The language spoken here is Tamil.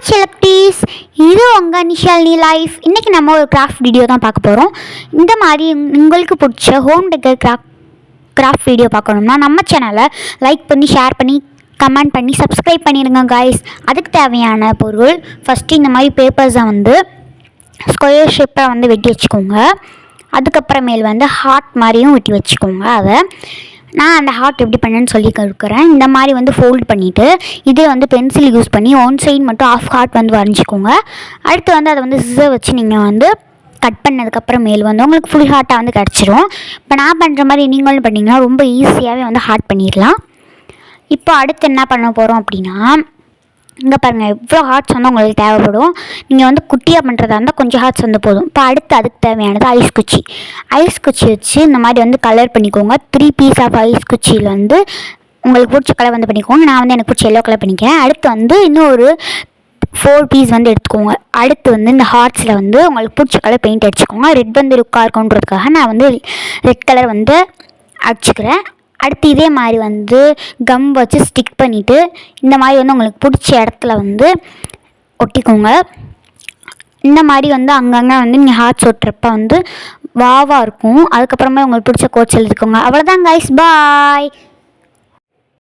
ஹாய் செலக்டீஸ், இது உங்கள் நிஷாலினி லைஃப். இன்றைக்கி நம்ம ஒரு கிராஃப்ட் வீடியோ தான் பார்க்க போகிறோம். இந்த மாதிரி உங்களுக்கு பிடிச்ச ஹோம் டெக்கர் கிராஃப்ட் வீடியோ பார்க்கணும்னா நம்ம சேனலை லைக் பண்ணி, ஷேர் பண்ணி, கமெண்ட் பண்ணி, சப்ஸ்கிரைப் பண்ணிடுங்க காய்ஸ். அதுக்கு தேவையான பொருள், ஃபஸ்ட்டு இந்த மாதிரி பேப்பர்ஸை ஸ்கொயர் ஷேப்பாக வெட்டி வச்சுக்கோங்க. அதுக்கப்புறமேல் ஹார்ட் மாதிரியும் வெட்டி வச்சுக்கோங்க. அதை நான் அந்த ஹார்ட் எப்படி பண்ணேன்னு சொல்லி கொடுக்குறேன். இந்த மாதிரி ஃபோல்ட் பண்ணிவிட்டு இதே பென்சில் யூஸ் பண்ணி ஒன் சைடு மட்டும் ஆஃப் ஹார்ட் வரைஞ்சிக்கோங்க. அடுத்து அதை சிசர் வச்சு நீங்கள் கட் பண்ணதுக்கப்புறமேல் உங்களுக்கு ஃபுல் ஹார்ட்டாக கிடச்சிரும். இப்போ நான் பண்ணுற மாதிரி நீங்களும் பண்ணிங்கன்னா ரொம்ப ஈஸியாகவே ஹார்ட் பண்ணிடலாம். இப்போ அடுத்து என்ன பண்ண போகிறோம் அப்படின்னா, இங்கே பாருங்கள் எவ்வளோ ஹார்ட்ஸ் உங்களுக்கு தேவைப்படும். நீங்கள் குட்டியாக பண்ணுறதா இருந்தால் கொஞ்சம் ஹார்ட்ஸ் போதும். இப்போ அடுத்து அதுக்கு தேவையானது ஐஸ் குச்சி வச்சு இந்த மாதிரி கலர் பண்ணிக்கோங்க. 3 பீஸ் ஆஃப் ஐஸ் குச்சியில் உங்களுக்கு பிடிச்ச கலர் பண்ணிக்கோங்க. நான் எனக்கு பிடிச்ச எல்லோ கலர் பண்ணிக்கிறேன். அடுத்து இன்னும் ஒரு 4 பீஸ் எடுத்துக்கோங்க. அடுத்து இந்த ஹார்ட்ஸில் உங்களுக்கு பிடிச்ச கலர் பெயிண்ட் அடிச்சுக்கோங்க. ரெட் லுக்காக இருக்குன்றதுக்காக நான் ரெட் கலர் அடிச்சுக்கிறேன். அடுத்து இதே மாதிரி கம் வச்சு ஸ்டிக் பண்ணிவிட்டு இந்த மாதிரி உங்களுக்கு பிடிச்ச இடத்துல ஒட்டிக்கோங்க. இந்த மாதிரி அங்கங்கே நீங்கள் ஹார்ட்ஸ் ஒட்டுறப்ப வாவாக இருக்கும். அதுக்கப்புறமா உங்களுக்கு பிடிச்ச கோட்ஸ் எழுதிக்கோங்க. அவ்வளோதான் கைஸ், பாய்.